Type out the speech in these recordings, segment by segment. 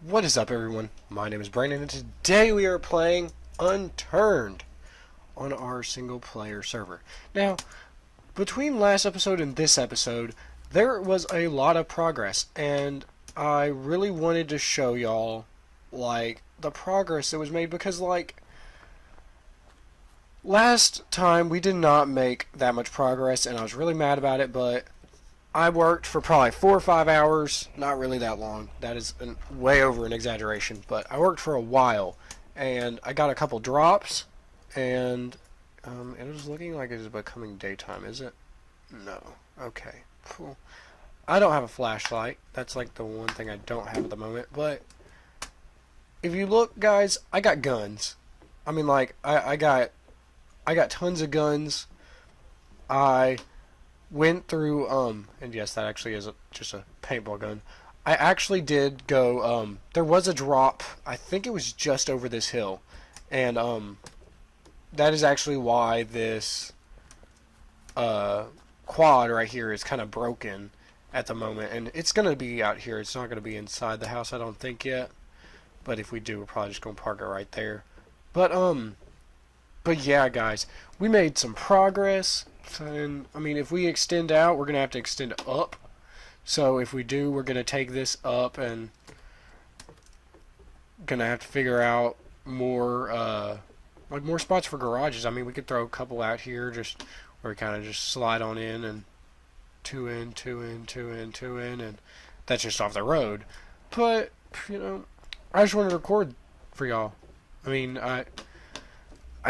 What is up, everyone? My name is Brandon, and today we are playing Unturned on our single-player server. Now, between last episode and this episode, there was a lot of progress, and I really wanted to show y'all, the progress that was made, because, last time we did not make that much progress, and I was really mad about it, but I worked for probably 4 or 5 hours. Not really that long. That is way over an exaggeration. But I worked for a while, and I got a couple drops, and it is looking like it is becoming daytime, is it? No. Okay. Cool. I don't have a flashlight. That's like the one thing I don't have at the moment. But if you look, guys, I got guns. I mean, I got tons of guns. I went through and yes, that actually is just a paintball gun. I actually did go there was a drop. I think it was just over this hill, and that is actually why this quad right here is kind of broken at the moment, and it's gonna be out here. It's not gonna be inside the house, I don't think, yet, but if we do, we're probably just gonna park it right there. But yeah, guys, we made some progress. And I mean, if we extend out, we're gonna have to extend up. So if we do, we're gonna take this up and gonna have to figure out more more spots for garages. I mean, we could throw a couple out here, just where we kind of just slide on in, and two in, two in, two in, two in, and that's just off the road. But I just wanted to record for y'all. I mean, I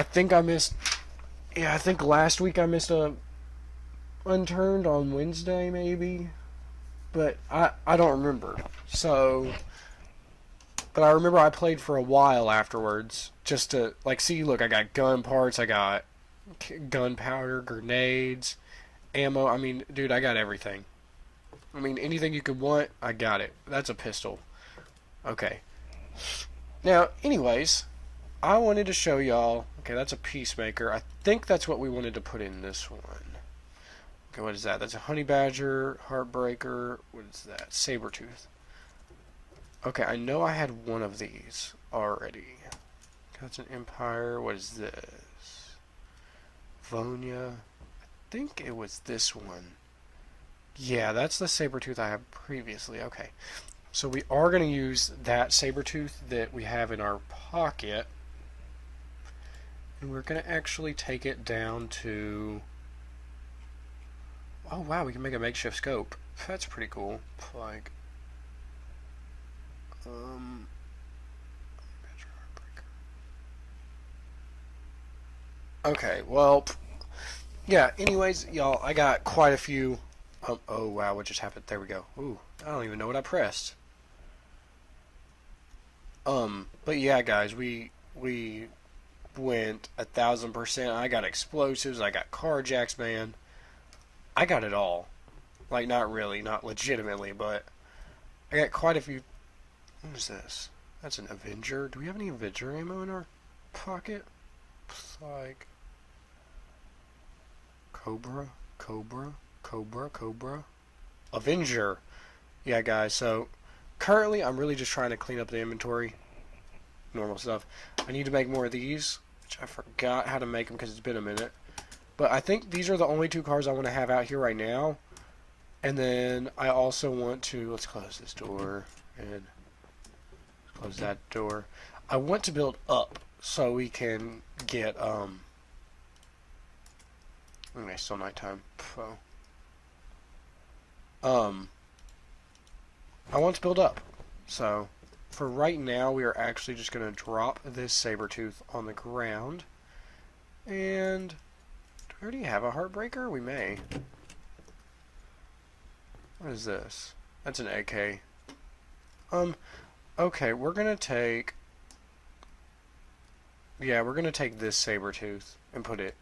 think I missed. Yeah, I think last week I missed a Unturned on Wednesday, maybe. But I don't remember. So, but I remember I played for a while afterwards. Just to, see, look, I got gun parts, I got gunpowder, grenades, ammo. I mean, dude, I got everything. I mean, anything you could want, I got it. That's a pistol. Okay. Now, anyways, I wanted to show y'all. Okay, that's a peacemaker. I think that's what we wanted to put in this one. Okay, what is that? That's a honey badger, heartbreaker. What is that? Saber-tooth. Okay, I know I had one of these already. That's an empire. What is this? Vonia. I think it was this one. Yeah, that's the saber-tooth I had previously. Okay. So we are going to use that saber-tooth that we have in our pocket. And we're going to actually take it down to... Oh, wow, we can make a makeshift scope. That's pretty cool. Okay, well... Yeah, anyways, y'all, I got quite a few... oh, wow, what just happened? There we go. Ooh, I don't even know what I pressed. But yeah, guys, we went 1,000%. I got explosives, I got carjacks, man. I got it all. Not really, not legitimately, but I got quite a few. What is this? That's an Avenger. Do we have any Avenger ammo in our pocket? It's Cobra, Cobra, Cobra, Cobra. Avenger. Yeah, guys, so currently I'm really just trying to clean up the inventory. Normal stuff. I need to make more of these, which I forgot how to make them because it's been a minute. But I think these are the only 2 cars I want to have out here right now. And then I also want to... Let's close this door. And close that door. I want to build up so we can get... Okay, still nighttime. So, I want to build up. So, for right now, we are actually just going to drop this saber-tooth on the ground. And... do we already have a heartbreaker? We may. What is this? That's an AK. Okay, we're gonna take... Yeah, we're gonna take this saber-tooth and put it...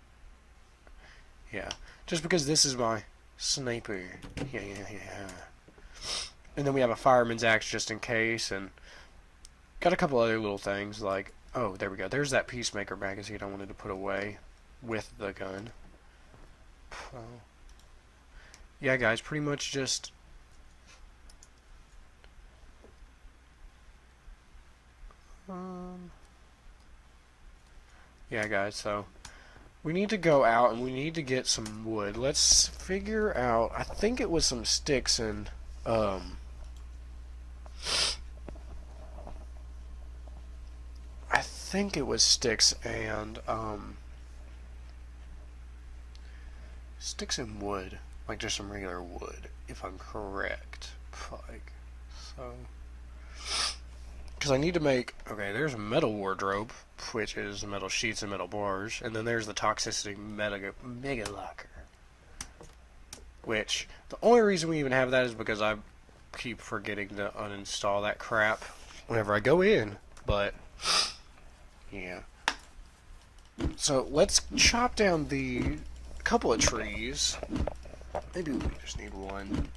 Yeah. Just because this is my sniper. Yeah. And then we have a fireman's axe just in case, and... got a couple other little things, like... Oh, there we go. There's that peacemaker magazine I wanted to put away with the gun. So, yeah, guys, pretty much just Yeah, guys, so we need to go out and we need to get some wood. Let's figure out, I think it was some sticks and, I think it was sticks and, sticks and wood. Like just some regular wood, if I'm correct. Like, so. Because I need to make, okay, there's a metal wardrobe, which is metal sheets and metal bars, and then there's the toxicity mega locker. Which, the only reason we even have that is because I keep forgetting to uninstall that crap whenever I go in. But, yeah. So, let's chop down the couple of trees. Maybe we just need one.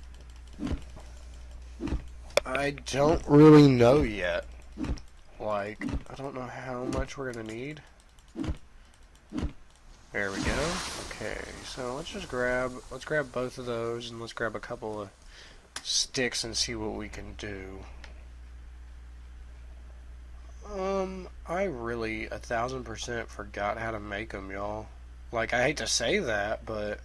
I don't really know yet. Like, I don't know how much we're gonna need. There we go. Okay, so let's grab both of those and let's grab a couple of sticks and see what we can do. I really 1000% forgot how to make them, y'all. Like, I hate to say that, but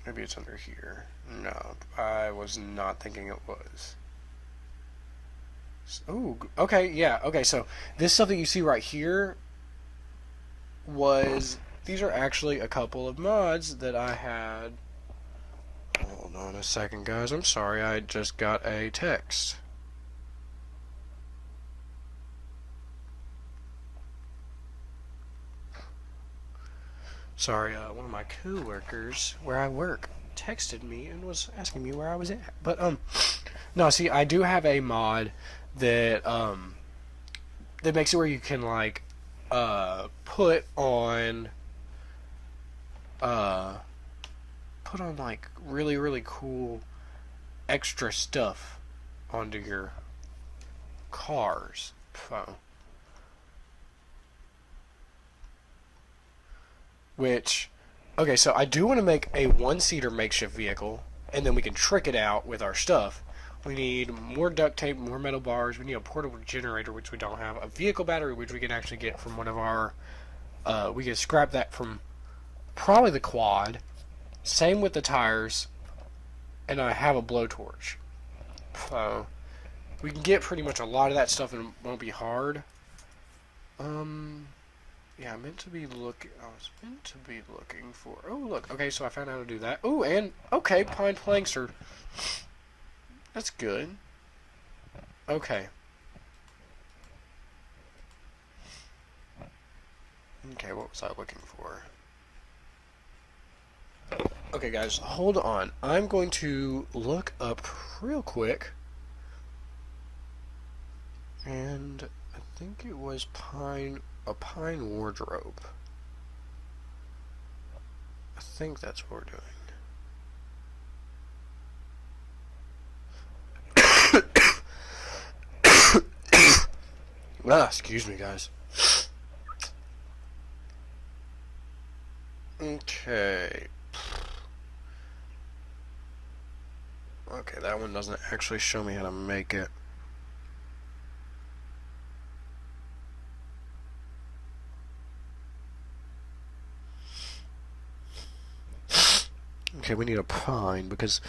maybe it's under here. No, I was not thinking it was. Oh, okay, yeah, okay, so this stuff that you see right here these are actually a couple of mods that I had. Hold on a second, guys, I'm sorry, I just got a text. Sorry, one of my co-workers where I work texted me and was asking me where I was at. But, no, see, I do have a mod that, that makes it where you can, like, put on, like, really, really cool extra stuff onto your cars. So, which, okay, so I do want to make a one-seater makeshift vehicle, and then we can trick it out with our stuff. We need more duct tape, more metal bars. We need a portable generator, which we don't have. A vehicle battery, which we can actually get from one of our... we can scrap that from probably the quad. Same with the tires. And I have a blowtorch. So, we can get pretty much a lot of that stuff and it won't be hard. Yeah, I was meant to be looking for... Oh, look. Okay, so I found out how to do that. Oh, and... Okay, pine planks are... That's good. Okay. Okay, what was I looking for? Okay, guys, hold on. I'm going to look up real quick. And I think it was a pine wardrobe. I think that's what we're doing. Excuse me, guys. Okay. Okay, that one doesn't actually show me how to make it. Okay, we need a pine because...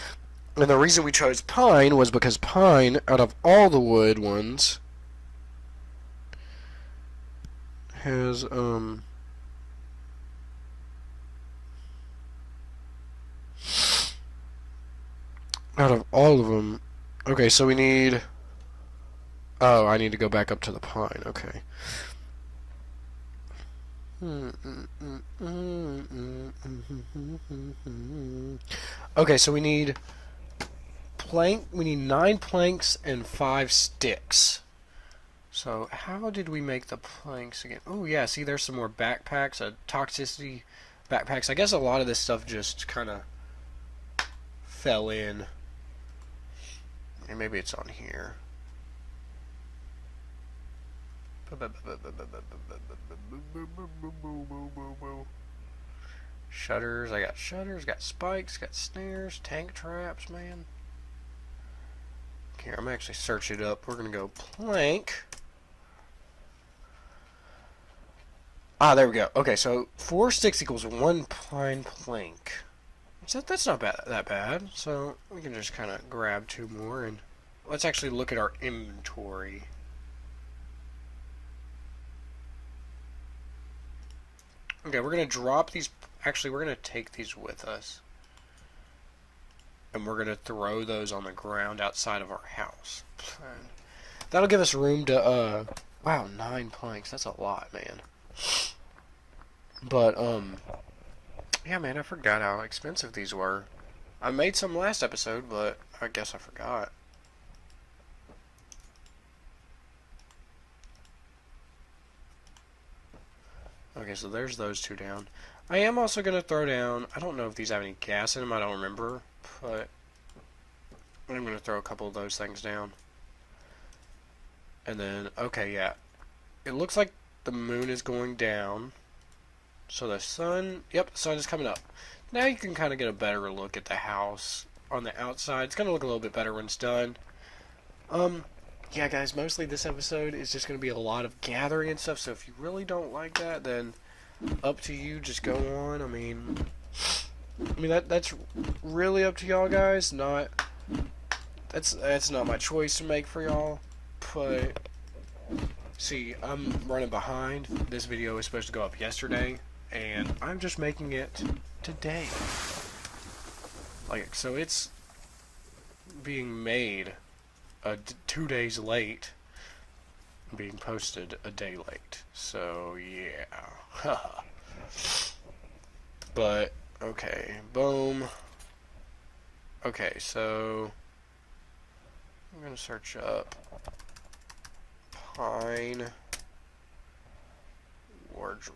And the reason we chose pine was because pine, out of all the wood ones, has, out of all of them... Okay, so we need... Oh, I need to go back up to the pine, okay. Okay, so we need... We need 9 planks and 5 sticks. So, how did we make the planks again? Oh, yeah, see, there's some more backpacks, toxicity backpacks. I guess a lot of this stuff just kind of fell in. And maybe it's on here. Shutters, I got shutters, got spikes, got snares, tank traps, man. Here, I'm actually search it up. We're gonna go plank. Ah, there we go. Okay, so 4 sticks equals 1 pine plank. So that's not that bad. So we can just kind of grab 2 more, and let's actually look at our inventory. Okay, we're gonna drop these. Actually, we're gonna take these with us, and we're gonna throw those on the ground outside of our house. And that'll give us room to. Wow, 9 planks. That's a lot, man. But yeah, man, I forgot how expensive these were. I made some last episode, but I guess I forgot. Okay, so there's those 2 down. I am also going to throw down, I don't know if these have any gas in them, I don't remember, but I'm going to throw a couple of those things down. And then, okay, yeah. It looks like the moon is going down. So the sun, yep, the sun is coming up. Now you can kind of get a better look at the house on the outside. It's going to look a little bit better when it's done. Yeah, guys, mostly this episode is just going to be a lot of gathering and stuff. So if you really don't like that, then up to you. Just go on. I mean that's really up to y'all, guys. That's not my choice to make for y'all. But see, I'm running behind. This video was supposed to go up yesterday, and I'm just making it today. Like, so it's being made 2 days late, being posted a day late. So yeah. But okay, boom. Okay, so I'm gonna search up pine wardrobe.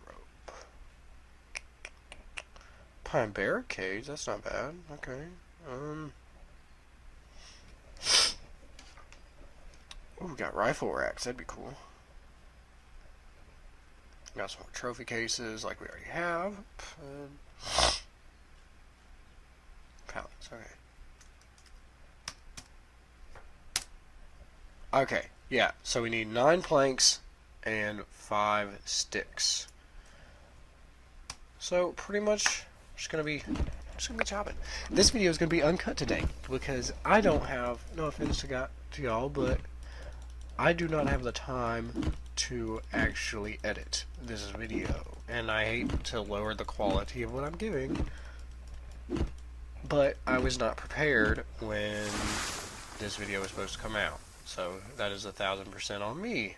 Pine barricades, that's not bad. Okay. Ooh, we got rifle racks, that'd be cool. Got some more trophy cases like we already have. Pallets, okay. Okay, yeah, so we need 9 planks and 5 sticks. So pretty much just gonna be chopping. This video is gonna be uncut today because I don't have, no offense to y'all, but I do not have the time to actually edit this video, and I hate to lower the quality of what I'm giving, but I was not prepared when this video was supposed to come out, so that is 1000% on me.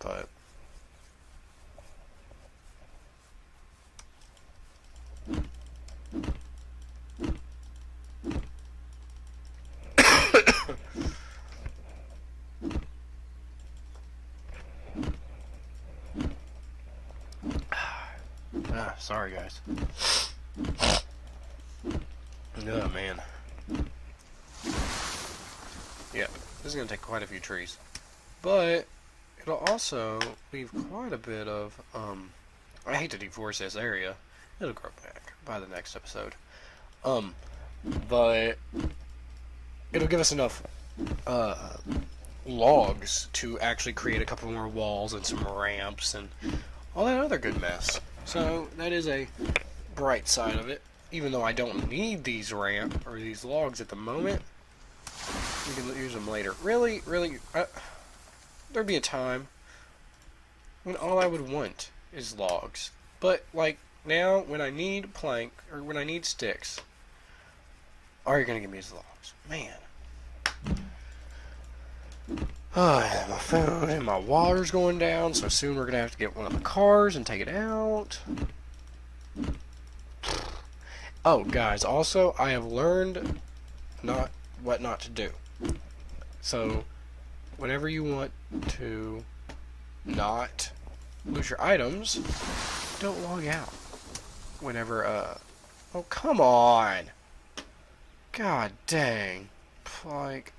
But sorry guys. Oh man. Yeah, this is gonna take quite a few trees, but it'll also leave quite a bit of, I hate to deforest this area. It'll grow back by the next episode. But it'll give us enough, logs to actually create a couple more walls and some ramps and all that other good mess. So that is a bright side of it. Even though I don't need these these logs at the moment, we can use them later. Really, there'd be a time when all I would want is logs. But, like, now, when I need plank, or when I need sticks, all you're gonna give me is logs. Man. Oh, my food and my water's going down, so soon we're gonna have to get one of the cars and take it out. Oh, guys, also, I have learned what not to do. So, whenever you want to not lose your items, don't log out. Whenever, oh, come on! God dang. like,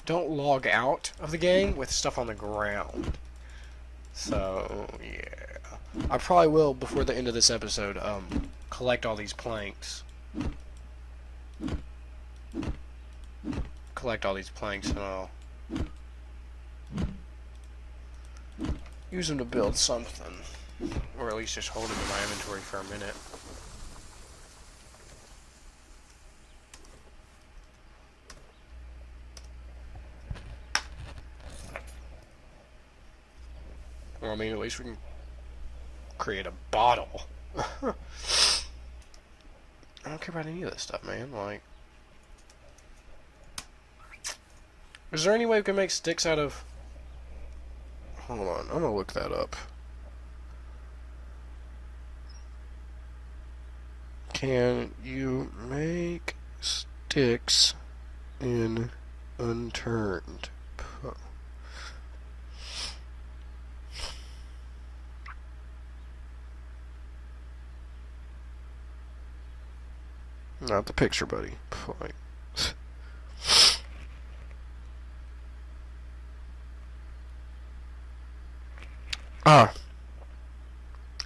don't log out of the game with stuff on the ground. So, yeah. I probably will, before the end of this episode, collect all these planks. Collect all these planks and I'll use them to build something. Or at least just hold them in my inventory for a minute. Well, I mean, at least we can create a bottle. I don't care about any of this stuff, man. Like, is there any way we can make sticks out of... Hold on, I'm gonna look that up. Can you make sticks in Unturned? Not the picture, buddy. Like,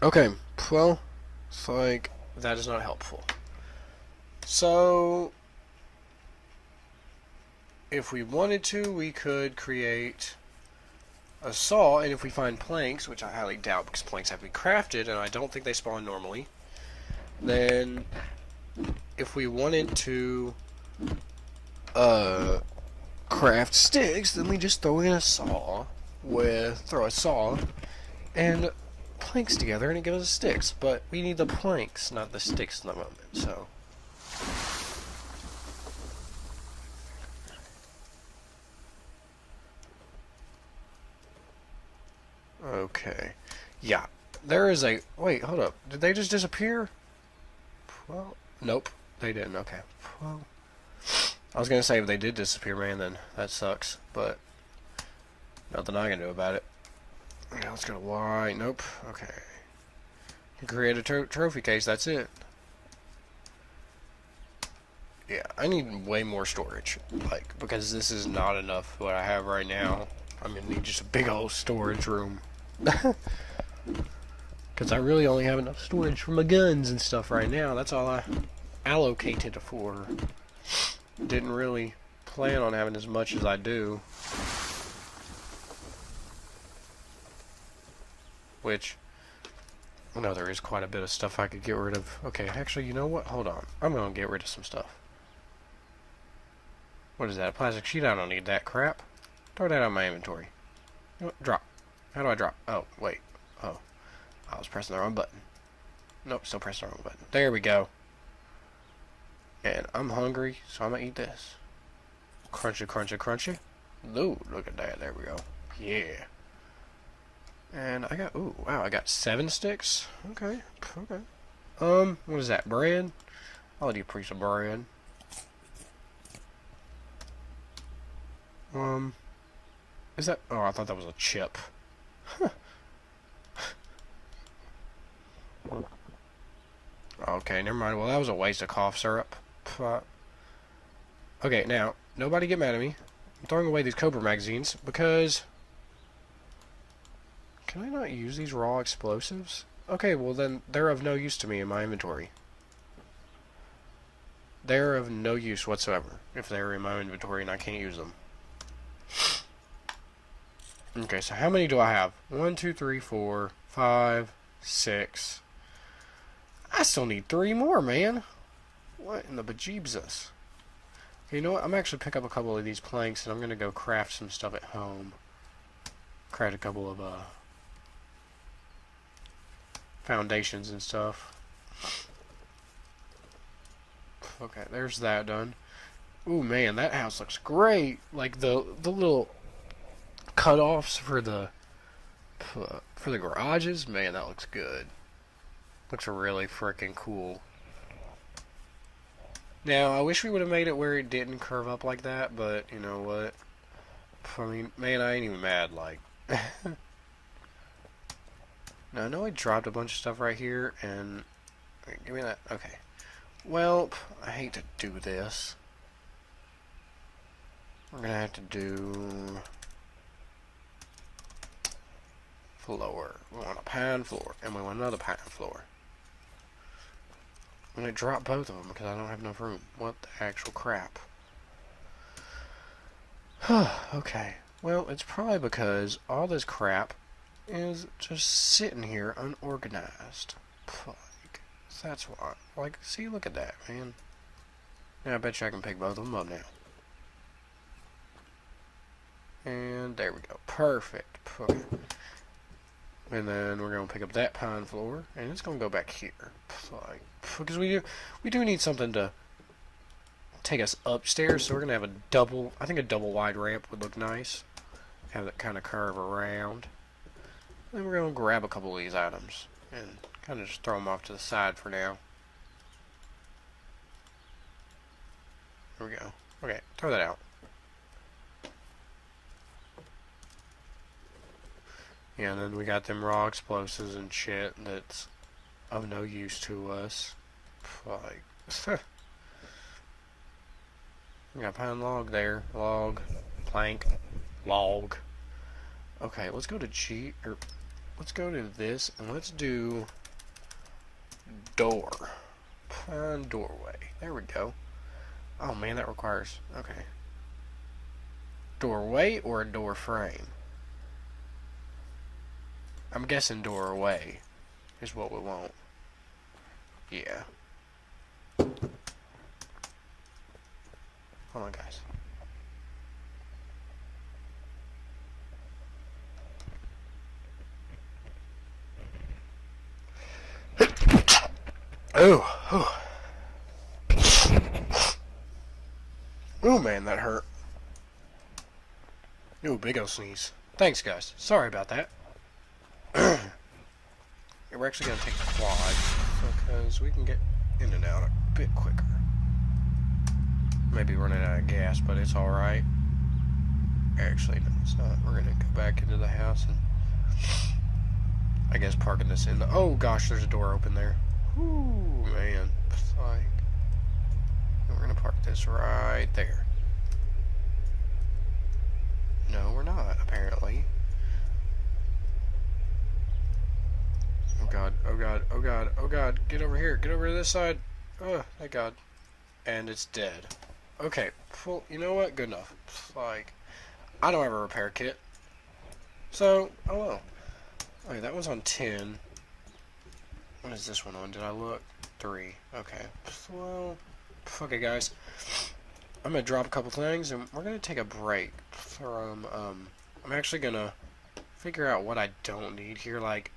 okay. Well, it's like that is not helpful. So, if we wanted to, we could create a saw, and if we find planks, which I highly doubt because planks have to be crafted, and I don't think they spawn normally, then if we wanted to craft sticks, then we just throw a saw and planks together and it gives us sticks. But we need the planks, not the sticks in the moment, so. Okay. Yeah. There is a... Wait, hold up. Did they just disappear? Well, nope. They didn't. Okay. Well, I was going to say if they did disappear, man, then that sucks. But nothing I can do about it. Okay, let's go to Y. Nope. Okay. Create a trophy case. That's it. Yeah, I need way more storage. Like, because this is not enough what I have right now. I'm going to need just a big old storage room. Because I really only have enough storage for my guns and stuff right now. That's all I allocated for. Didn't really plan on having as much as I do. Which, I know there is quite a bit of stuff I could get rid of. Okay, actually, you know what? Hold on. I'm going to get rid of some stuff. What is that? A plastic sheet? I don't need that crap. Throw that out of my inventory. Drop. How do I drop? Oh, wait. Oh. I was pressing the wrong button. Nope, still pressing the wrong button. There we go. And I'm hungry, so I'm going to eat this. Crunchy, crunchy, crunchy. Ooh, look at that. There we go. Yeah. And I got, ooh, wow, I got 7 sticks. Okay, okay. What is that, bread? I'll eat a piece of bread. Is that, oh, I thought that was a chip. Huh. Okay, never mind. Well, that was a waste of cough syrup. Okay, now, nobody get mad at me. I'm throwing away these Cobra magazines because... Can I not use these raw explosives? Okay, well then, they're of no use to me in my inventory. They're of no use whatsoever if they're in my inventory and I can't use them. Okay, so how many do I have? 1, 2, 3, 4, 5, 6... I still need 3 more, man. What in the bejeebus? Okay, you know what? I'm actually pick up a couple of these planks and I'm gonna go craft some stuff at home. Craft a couple of foundations and stuff. Okay, there's that done. Ooh, man, that house looks great. Like the little cutoffs for the garages. Man, that looks good. Looks really freaking cool. Now, I wish we would have made it where it didn't curve up like that, but you know what? I mean, man, I ain't even mad, like... Now, I know I dropped a bunch of stuff right here, and... Wait, give me that. Okay. Well, I hate to do this. we're gonna have to do floor. We want a pine floor, and we want another pine floor. I'm gonna drop both of them because I don't have enough room. What the actual crap? Okay. Well, it's probably because all this crap is just sitting here unorganized. Like, that's why. Like, see, look at that, man. Now I bet you I can pick both of them up now. And there we go. Perfect. Okay. And then we're gonna pick up that pine floor, and it's gonna go back here. Like, because we do need something to take us upstairs, so we're gonna have a double. I think a double wide ramp would look nice. Have that kind of curve around. Then we're gonna grab a couple of these items and kind of just throw them off to the side for now. There we go. Okay, throw that out. Yeah, and then we got them raw explosives and shit that's of no use to us. Like, we got pine log there. Log. Plank. Log. Okay, let's go to let's go to this, and let's do door. Pine doorway. There we go. Oh man, that requires, okay. Doorway or a door frame? I'm guessing doorway is what we want. Yeah. Hold on, guys. Oh, oh man, that hurt. Ooh, big ol' sneeze. Thanks, guys. Sorry about that. We're actually going to take the quad because we can get in and out a bit quicker. Maybe running out of gas, but it's alright. Actually, no, it's not. We're going to go back into the house and I guess parking this in the... Oh gosh, there's a door open there. Ooh, man. It's like... We're going to park this right there. No, we're not, apparently. Oh god, oh god, oh god, oh god, get over here, get over to this side. Oh, thank god. And it's dead. Okay, well, you know what? Good enough. Like, I don't have a repair kit. So, oh well. Okay, that was on 10. What is this one on? Did I look? 3. Okay. Well, okay, guys. I'm gonna drop a couple things, and we're gonna take a break from, I'm actually gonna figure out what I don't need here, like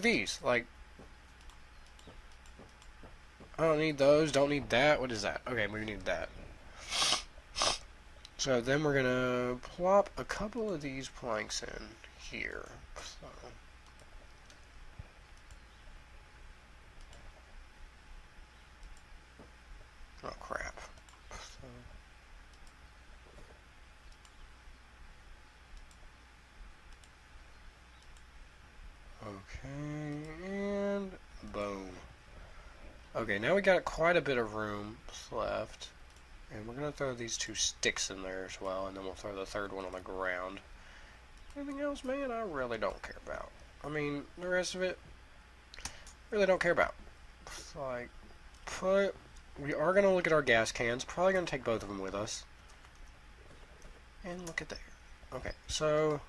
these, like, I don't need those, don't need that, what is that? Okay, we need that. So then we're gonna plop a couple of these planks in here. So. Oh crap. So. Okay, and boom. Okay, now we got quite a bit of room left. And we're going to throw these 2 sticks in there as well, and then we'll throw the third one on the ground. Anything else, man, I really don't care about. I mean, the rest of it, really don't care about. It's like, we are going to look at our gas cans. Probably going to take both of them with us. And look at there. Okay, so...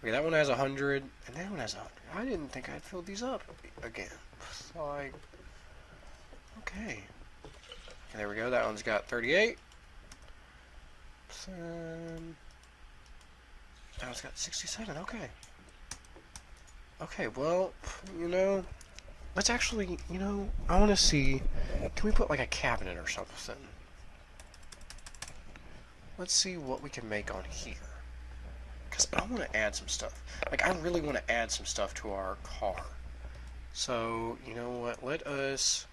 Okay, that one has 100, and that one has 100. I didn't think I'd fill these up again. It's like... Okay. There we go, that one's got 38. That one's got 67, okay. Okay, well, you know, let's actually, you know, I want to see, can we put like a cabinet or something? Let's see what we can make on here. Because I want to add some stuff. Like, I really want to add some stuff to our car. So, you know what, let us...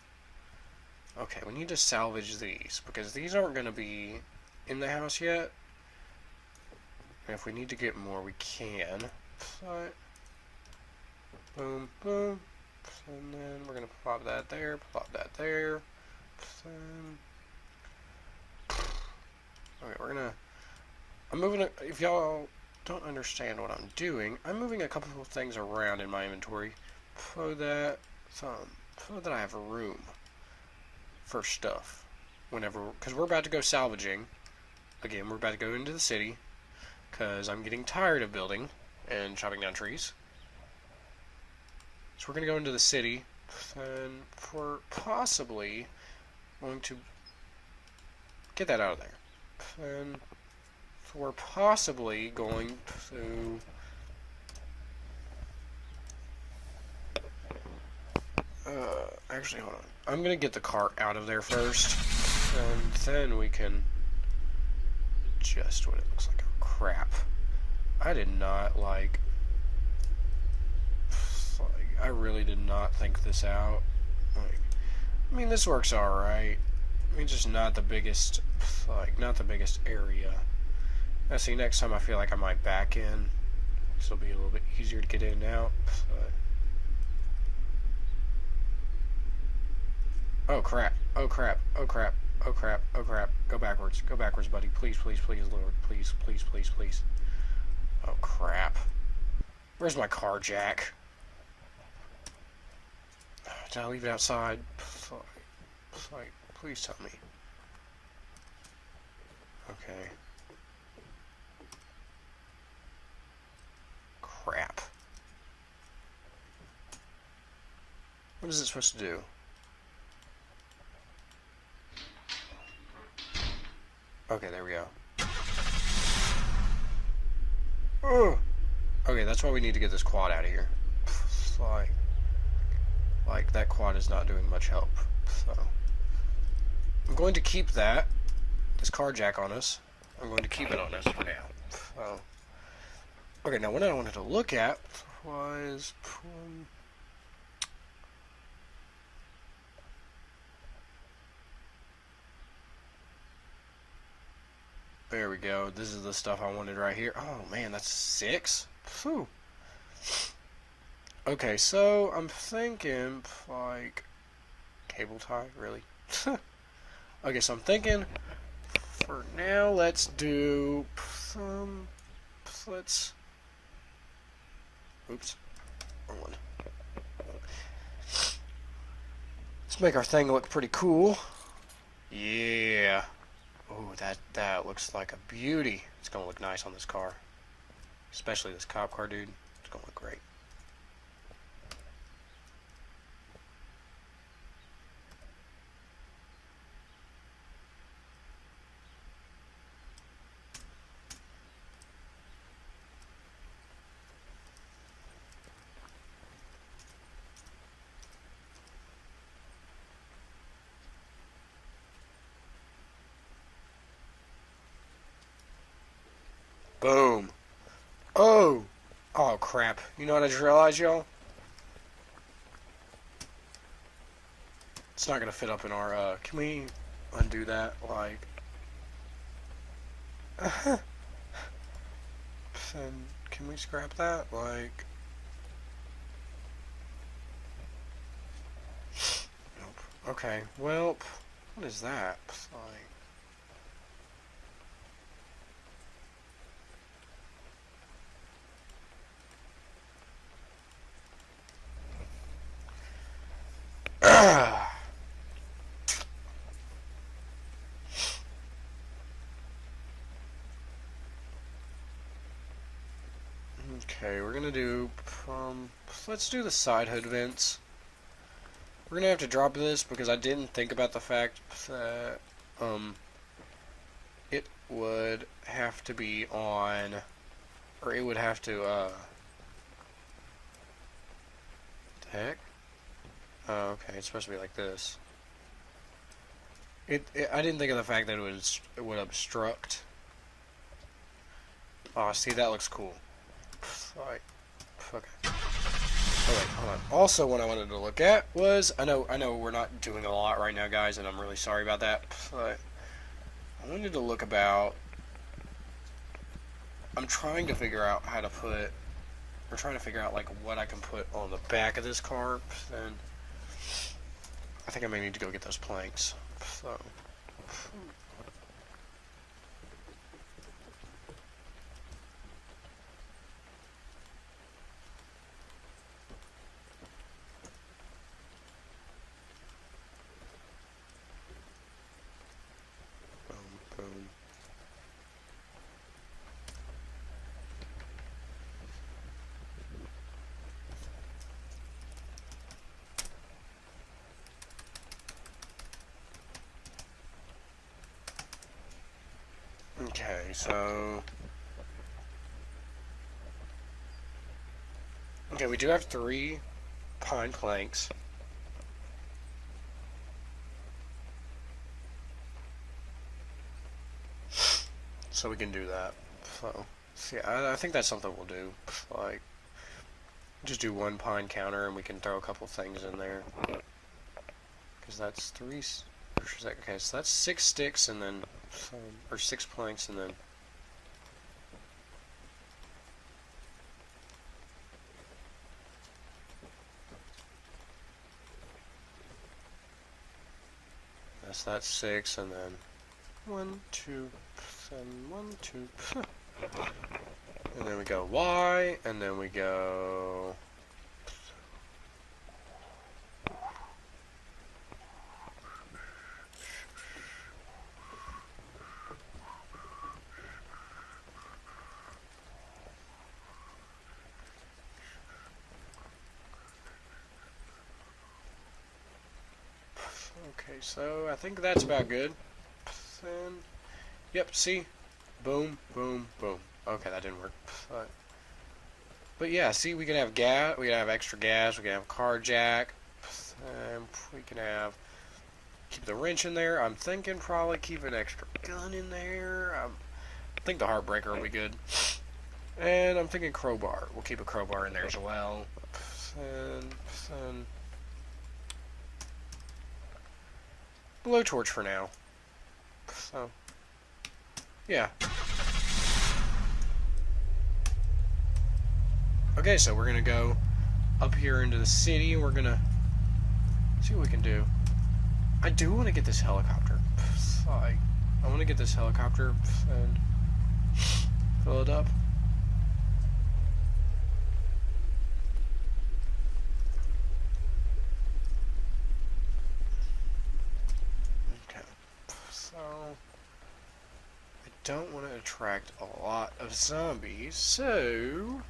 Okay, we need to salvage these, because these aren't going to be in the house yet. And if we need to get more, we can. But, boom, boom. And then we're going to plop that there, plop that there. Okay, I'm moving. If y'all don't understand what I'm doing, I'm moving a couple of things around in my inventory so that I have room for stuff whenever, because we're about to go salvaging. Again, we're about to go into the city because I'm getting tired of building and chopping down trees. So we're going to go into the city, and we're possibly going to get that out of there. And we're possibly going to actually, hold on. I'm going to get the cart out of there first, and then we can adjust what it looks like. Oh, crap. I did not I really did not think this out. I mean, this works alright. I mean, just not the biggest, not the biggest area. Now, see, next time I feel like I might back in. This will be a little bit easier to get in and out. But... oh, crap. Oh, crap. Oh, crap. Oh, crap. Oh, crap. Go backwards. Go backwards, buddy. Please, please, please, Lord. Please, please, please, please. Oh, crap. Where's my car jack? Did I leave it outside? Please tell me. Okay. Crap. What is it supposed to do? Okay, there we go. Ugh. Okay, that's why we need to get this quad out of here. Like that quad is not doing much help. So I'm going to keep that. This car jack on us. I'm going to keep it on us for now. So okay, now what I wanted to look at was there we go. This is the stuff I wanted right here. Oh man, that's 6. Phew. Okay, so I'm thinking like cable tie, really. Okay, so I'm thinking for now let's do some. Let's. Oops. Wrong one. Let's make our thing look pretty cool. Yeah. Oh, that looks like a beauty. It's gonna look nice on this car, especially this cop car, dude. It's gonna look great. Boom. Oh! Oh, crap. You know what I just realized, y'all? It's not gonna fit up in our, can we undo that? Like... then can we scrap that? Like... nope. Okay, well, what is that? Like... okay, we're gonna do, let's do the side hood vents. We're gonna have to drop this because I didn't think about the fact that, it would have to be on, or it would have to, what the heck? Oh, okay, it's supposed to be like this. I didn't think of the fact that it would obstruct. Oh, see, that looks cool. Alright. Okay. Oh, wait, hold on. Also, what I wanted to look at was, I know we're not doing a lot right now, guys, and I'm really sorry about that, but I wanted to look about, I'm trying to figure out how to put, we're trying to figure out, like, what I can put on the back of this car, and I think I may need to go get those planks, so, so... Okay, we do have 3 pine planks. So we can do that. So, yeah, I think that's something we'll do. Like, just do 1 pine counter and we can throw a couple things in there. Because that's 3... Okay, so that's 6 sticks and then... or 6 planks and then... That's 6 and then... 1, 2, and 1, 2... and then we go Y, and then we go... Okay, so I think that's about good. And, yep, see? Boom, boom, boom. Okay, that didn't work. But yeah, see, we can have gas, we can have extra gas, we can have a car jack, we can have, keep the wrench in there. I'm thinking probably keep an extra gun in there. I think the heartbreaker will be good. And I'm thinking crowbar. We'll keep a crowbar in there as well. And blowtorch for now. So, yeah. Okay, so we're gonna go up here into the city and we're gonna see what we can do. I do want to get this helicopter. I want to get this helicopter and fill it up. Don't want to attract a lot of zombies, so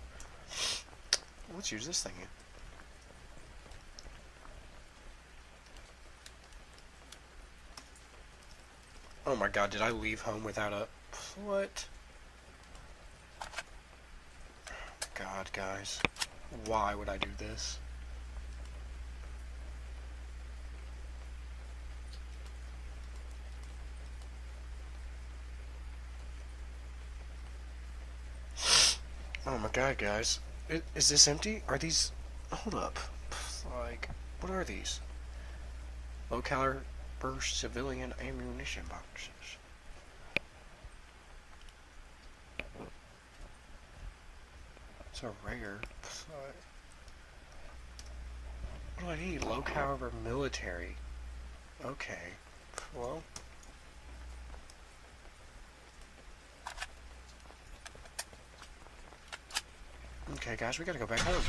let's use this thing. Oh my god, did I leave home without a... What? God, guys. Why would I do this? Oh my god, guys. Is this empty? Are these... Hold up. Like, what are these? Low-caliber civilian ammunition boxes. It's a rare. What do I need? Low-caliber military. Okay. Well... Okay, guys, we gotta go back home.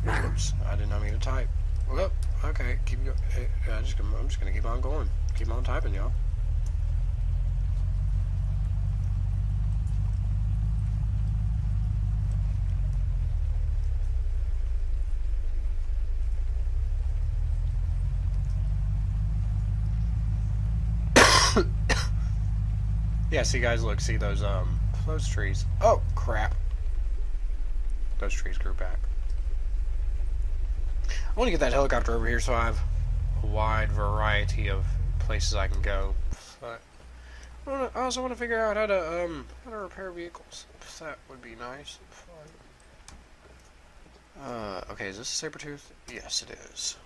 Oops, I did not mean to type. Well, okay, keep going. I'm just gonna keep on going. Keep on typing, y'all. Yeah, see guys, look, see those trees. Oh, crap. Those trees grew back. I want to get that helicopter over here so I have a wide variety of places I can go. But I also want to figure out how to repair vehicles. That would be nice. Okay, is this a saber tooth? Yes, it is.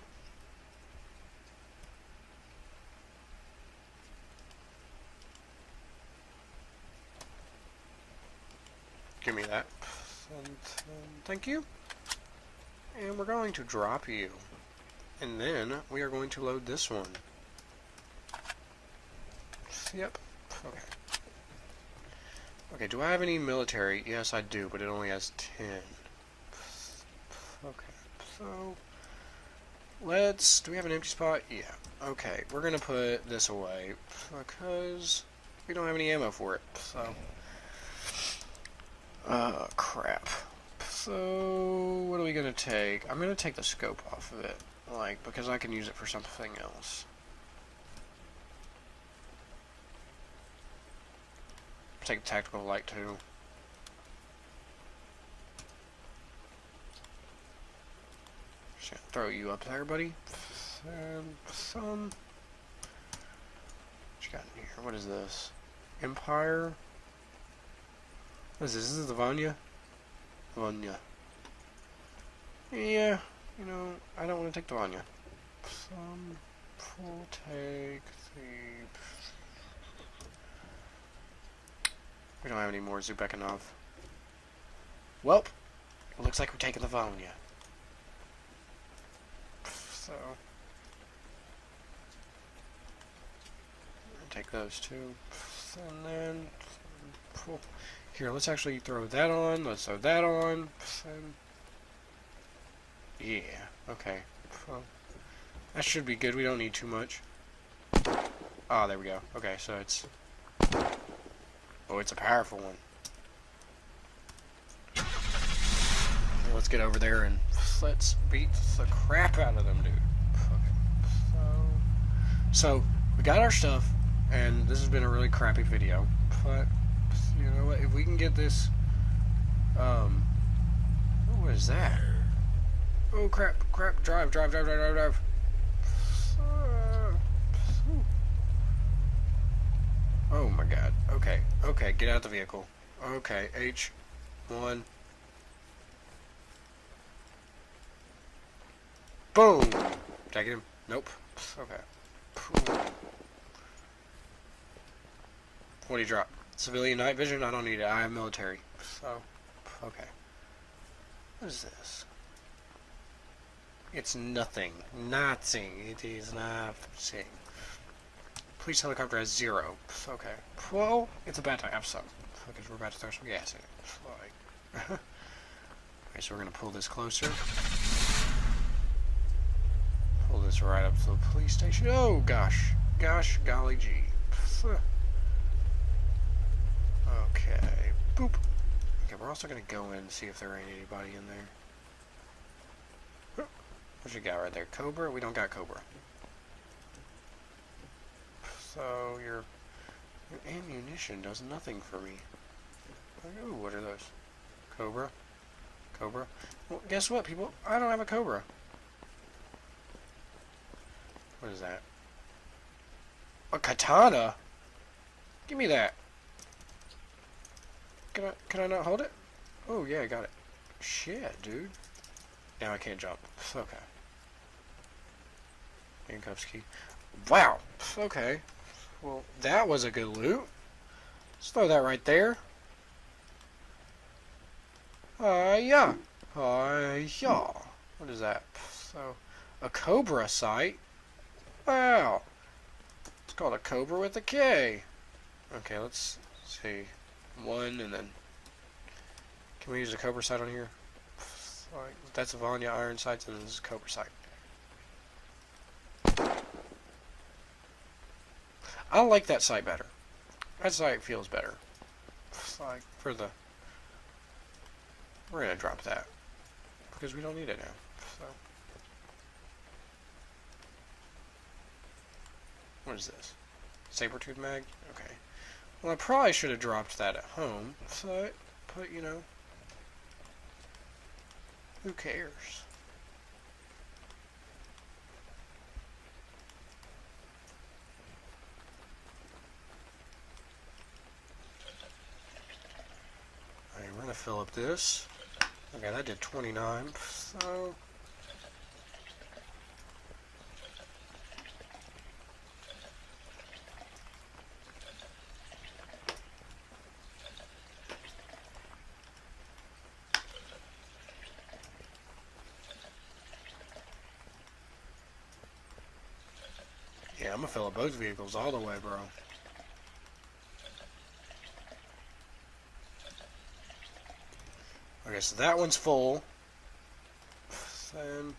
Give me that. And thank you. And we're going to drop you. And then we are going to load this one. Yep. Okay. Okay, do I have any military? Yes, I do, but it only has 10. Okay, so... do we have an empty spot? Yeah. Okay, we're gonna put this away because we don't have any ammo for it, so... crap. So, what are we gonna take? I'm gonna take the scope off of it, like, because I can use it for something else. Take tactical light too. Just gonna throw you up there, buddy. And some. What you got in here? What is this? Empire. What is this? This is the Vanya? Vanya. Yeah, you know, I don't want to take the Vanya. Some. We'll take the. We don't have any more Zubekanov. Welp, it looks like we're taking the Vanya. So, take those two, and then here. Let's actually throw that on. Let's throw that on. And, yeah. Okay. Well, that should be good. We don't need too much. Ah, there we go. Okay, so it's. Oh, it's a powerful one. Let's get over there and let's beat the crap out of them, dude. Okay. So we got our stuff, and this has been a really crappy video. But you know what? If we can get this, what is that? Oh crap! Crap! Drive! Drive! Drive! Drive! Drive! Drive! Oh my god. Okay. Okay, get out of the vehicle. Okay, H1. Boom! Take him. Nope. Okay. What do you drop? Civilian night vision? I don't need it. I have military. So, okay. What is this? It's nothing. Nothing. It is nothing. Police helicopter has 0. Okay. Well, it's a bad time. So, because we're about to throw some gas in it. Like. Okay, so we're gonna pull this closer. Pull this right up to the police station. Oh gosh. Gosh, golly gee. Okay. Boop. Okay, we're also gonna go in and see if there ain't anybody in there. What you got right there? Cobra? We don't got Cobra. So your ammunition does nothing for me. Ooh, what are those? Cobra? Cobra? Well, guess what, people? I don't have a Cobra. What is that? A katana? Give me that. Can I not hold it? Oh yeah, I got it. Shit, dude. Now I can't jump. Okay. Handcuffs key. Wow. Okay. Well, that was a good loot. Let's throw that right there. Yeah. Yeah. What is that? So, a Cobra sight. Wow. It's called a Cobra with a K. Okay, let's see. One, and then... Can we use a Cobra sight on here? That's a Vanya iron sights, and this is a Cobra sight. I like that sight better. That sight feels better. Like, for the... We're gonna drop that. Because we don't need it now. So... What is this? Saber-tooth mag? Okay. Well, I probably should have dropped that at home. So, but, you know... Who cares? Alright, we're gonna fill up this. Okay, that did 29, so... Yeah, I'm gonna fill up both vehicles all the way, bro. Okay, so that one's full. Then...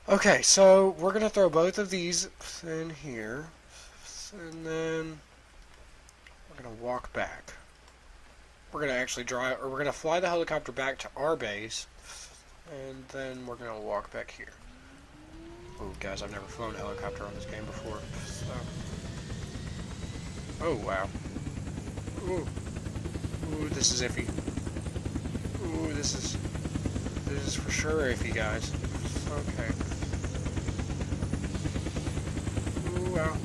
Okay, so we're gonna throw both of these in here, and then we're gonna walk back. We're gonna actually drive, or we're gonna fly the helicopter back to our base, and then we're gonna walk back here. Oh, guys, I've never flown a helicopter on this game before. So. Oh, wow. Ooh. Ooh, this is iffy. Ooh, this is for sure iffy, guys. Okay. Ooh, wow.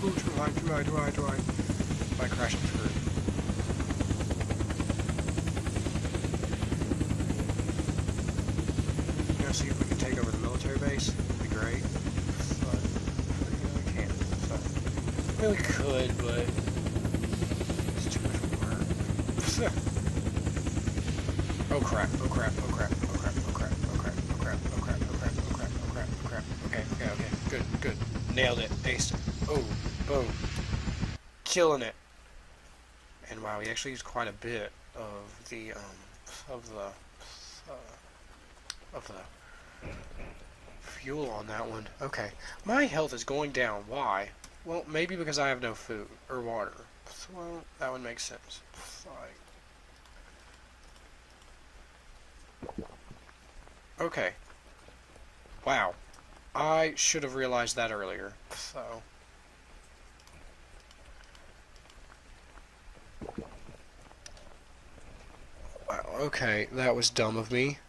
Ooh, too high. If I crash, I'm screwed. You know, see if we can take over the military base. It'd be great. But, you know, we can't. So, I mean, we could, but it's too much work. Oh crap, oh crap, oh crap, oh crap, oh crap, oh crap, oh crap, oh crap, oh crap, oh crap, oh crap, oh crap. Okay. Good. Nailed it. Aced it. Oh, boom. Killing it. And wow, we actually used quite a bit of the of the fuel on that one. Okay. My health is going down. Why? Well, maybe because I have no food or water. Well, that would make sense. Okay. Wow. I should have realized that earlier. So. Wow, okay, that was dumb of me.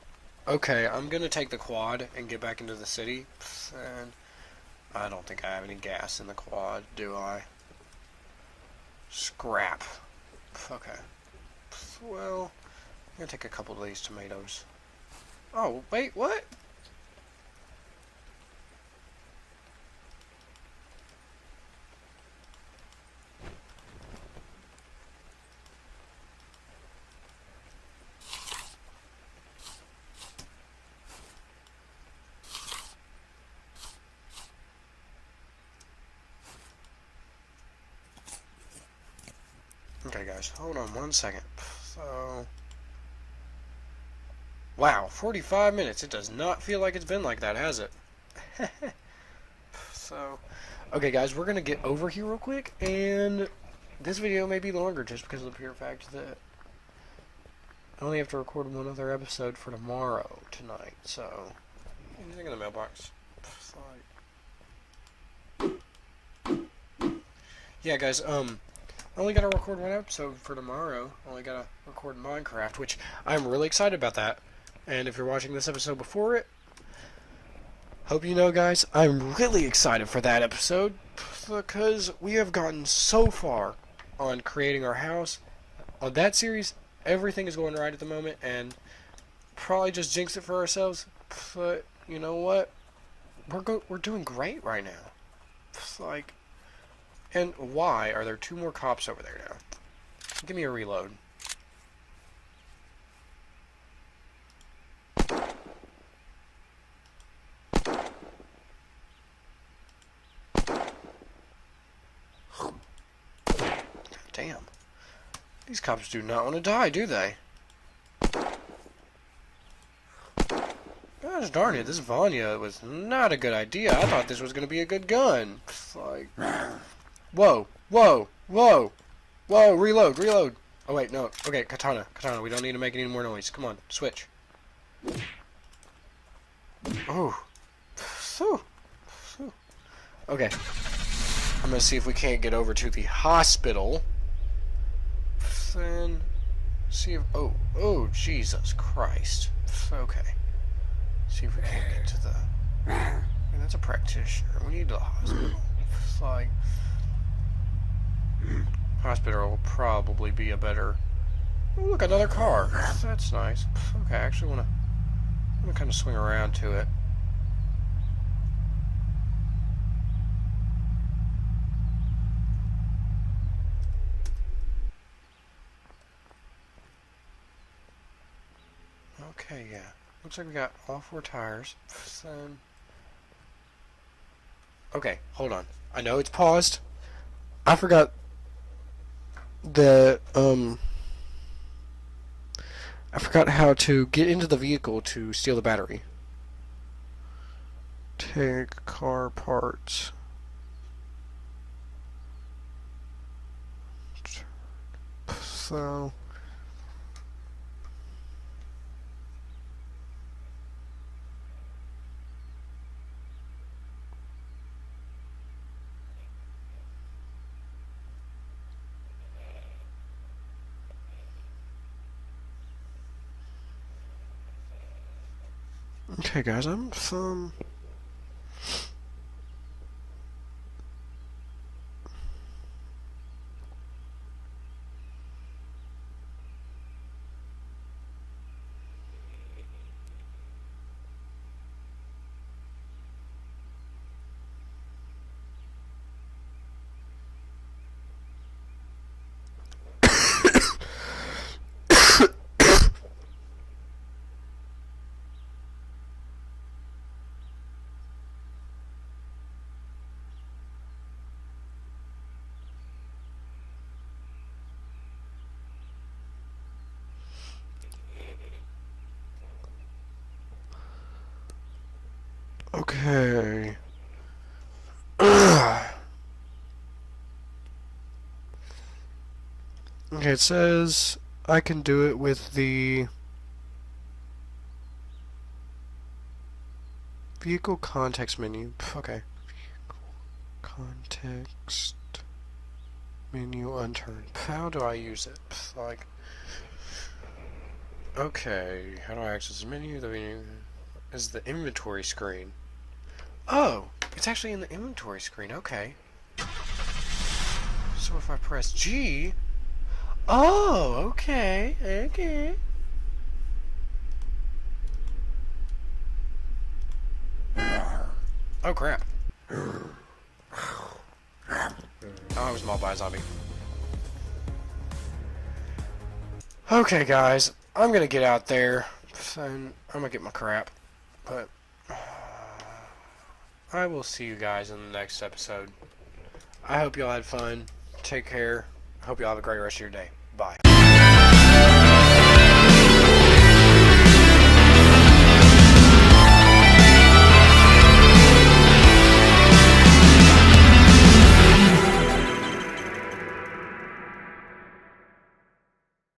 Okay, I'm gonna take the quad and get back into the city. And I don't think I have any gas in the quad, do I? Scrap. Okay. Well, I'm gonna take a couple of these tomatoes. Oh, wait, what? Okay, guys, hold on 1 second. So, wow, 45 minutes. It does not feel like it's been like that, has it? So, okay, guys, we're gonna get over here real quick, and this video may be longer just because of the pure fact that I only have to record one other episode for tonight. So, anything in the mailbox? Yeah, guys, I only gotta record one episode for tomorrow. Only gotta record Minecraft, which I'm really excited about that. And if you're watching this episode before it, hope you know, guys, I'm really excited for that episode because we have gotten so far on creating our house. On that series, everything is going right at the moment, and probably just jinx it for ourselves. But you know what? We're doing great right now. Like. And why are there 2 more cops over there now? Give me a reload. Damn. These cops do not want to die, do they? Gosh darn it, this Vanya was not a good idea. I thought this was going to be a good gun. Like... Whoa, reload. Oh wait, no. Okay, katana, we don't need to make any more noise. Come on, switch. Oh. Okay. I'm gonna see if we can't get over to the hospital. Then see if oh Jesus Christ. Okay. See if we can't get to the that's a practitioner. We need the hospital. Like hospital will probably be a better... Oh, look, another car. That's nice. Okay, I actually want to kind of swing around to it. Okay, yeah. Looks like we got all 4 tires. Then... Okay, hold on. I know it's paused. I forgot the I forgot how to get into the vehicle to steal the battery. Take car parts. So... Okay, guys, I'm some... Okay. Okay, it says I can do it with the vehicle context menu. Okay. Context menu unturned. How do I use it? Like, okay, how do I access the menu? The menu is the inventory screen. Oh, it's actually in the inventory screen. Okay. So if I press G, oh, okay, okay. Oh crap. Oh, I was mauled by a zombie. Okay, guys, I'm gonna get out there and I'm gonna get my crap, but I will see you guys in the next episode. I hope y'all had fun. Take care. I hope y'all have a great rest of your day. Bye.